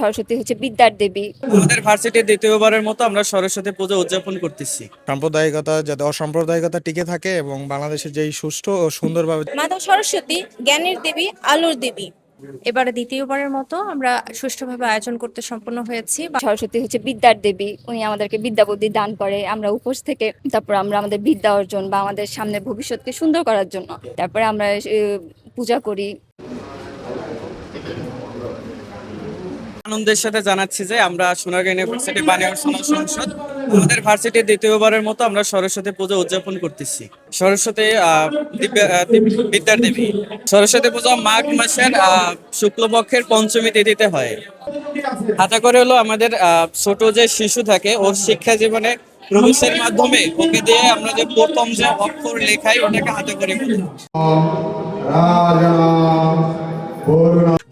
সরস্বতী হচ্ছে বিদ্যার দেবী। আমাদের ভার্সিটির দ্বিতীয়বারের মতো আমরা সরস্বতী পূজা উদযাপন করতেছি। সাম্প্রদায়িকতা যাতে অসাম্প্রদায়িকতা টিকে থাকে এবং বাংলাদেশের যেই সুষ্ঠু ও সুন্দরভাবে মাতা সরস্বতী জ্ঞানের দেবী, আলোর দেবী। এবারে দ্বিতীয়বারের মতো আমরা সুষ্ঠুভাবে আয়োজন করতে সম্পন্ন হয়েছি। সরস্বতী হচ্ছে বিদ্যার দেবী, উনি আমাদেরকে বিদ্যা বুদ্ধি দান করে। আমরা উপোস থেকে তারপর আমরা আমাদের বিদ্যা অর্জন বা আমাদের সামনে ভবিষ্যৎকে সুন্দর করার জন্য তারপরে আমরা পূজা করি। আনন্দের সাথে জানাচ্ছি যে আমরা সোনারগাঁও ইউনিভার্সিটি বানিয়ার সোনার সংসদ আমাদের ভার্সিটির দ্বিতীয়বারের মতো আমরা সরস্বতী পূজা উদযাপন করতেছি। সরস্বতী বিদ্যার দেবী। সরস্বতী পূজা মাঘ মাসের শুক্লপক্ষের পঞ্চমী তিথিতে হয়। হাতে করে হলো আমাদের ছোট যে শিশু থাকে ওর শিক্ষা জীবনে প্রবেশের মাধ্যমে ওকে দিয়ে আমরা যে প্রথম যে অক্ষর লেখাই ওটাকে হাতে করে বলি।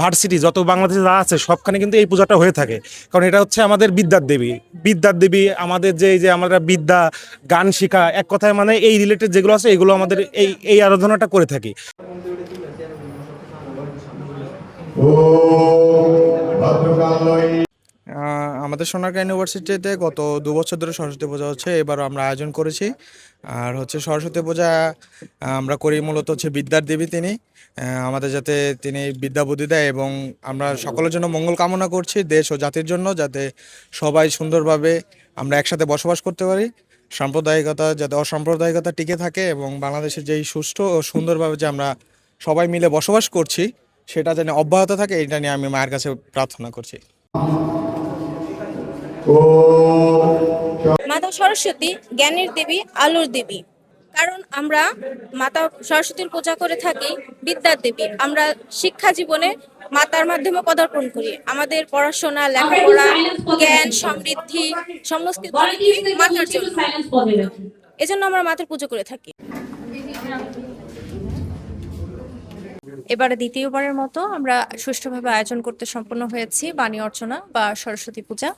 ভার্সিটি যত বাংলাদেশে যা আছে সবখানে কিন্তু এই পূজাটা হয়ে থাকে, কারণ এটা হচ্ছে আমাদের বিদ্যার দেবী। বিদ্যার দেবী আমাদের যে আমরা বিদ্যা গান শেখা, এক কথায় মানে এই রিলেটেড যেগুলো আছে এগুলো আমাদের এই আরাধনাটা করে থাকি। আমাদের সোনারগাঁও ইউনিভার্সিটিতে গত 2 বছর ধরে সরস্বতী পূজা হচ্ছে, এবারও আমরা আয়োজন করেছি। আর হচ্ছে সরস্বতী পূজা আমরা করি মূলত হচ্ছে বিদ্যার দেবী তিনি, আমাদের যাতে তিনি বিদ্যা বুদ্ধি দেয় এবং আমরা সকলের জন্য মঙ্গল কামনা করছি, দেশ ও জাতির জন্য, যাতে সবাই সুন্দরভাবে আমরা একসাথে বসবাস করতে পারি, সাম্প্রদায়িকতা যাতে অসাম্প্রদায়িকতা টিকে থাকে এবং বাংলাদেশের যেই সুষ্ঠু ও সুন্দরভাবে যে আমরা সবাই মিলে বসবাস করছি সেটা যেন অব্যাহত থাকে, এটা নিয়ে আমি মায়ের কাছে প্রার্থনা করছি। মাতা সরস্বতী জ্ঞানের দেবী, আলোর দেবী। কারণ আমরা মাতা সরস্বতীর পূজা করে থাকি বিদ্যার দেবী। আমরা শিক্ষা জীবনে মাতার মাধ্যমে পদার্পণ করি। আমাদের পড়াশোনা, লেখাপড়া, জ্ঞান, সমৃদ্ধি সমস্ত কিছুই মাতার জন্য। এজন্য আমরা মাতার পুজো করে থাকি। এবারে দ্বিতীয়বারের মতো আমরা সুষ্ঠুভাবে আয়োজন করতে সম্পন্ন হয়েছি বাণী অর্চনা বা সরস্বতী পূজা।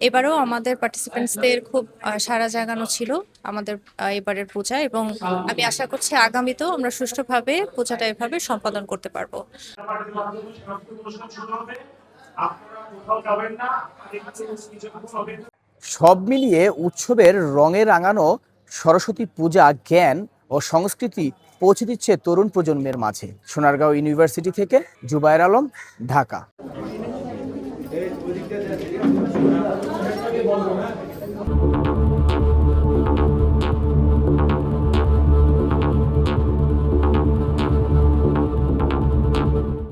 এবারেও আমাদের পার্টিসিপেন্টসদের খুব সাড়া জাগানো ছিল আমাদের এবারের পূজা, এবং আমি আশা করছি আগামীতেও আমরা সুষ্ঠুভাবে পূজাটা এভাবে সম্পাদন করতে পারবো। সব মিলিয়ে উৎসবের রঙে রাঙানো সরস্বতী পূজা জ্ঞান ও সংস্কৃতি পৌঁছে দিচ্ছে তরুণ প্রজন্মের মাঝে। সোনারগাঁও ইউনিভার্সিটি থেকে জুবায়ের আলম, ঢাকা।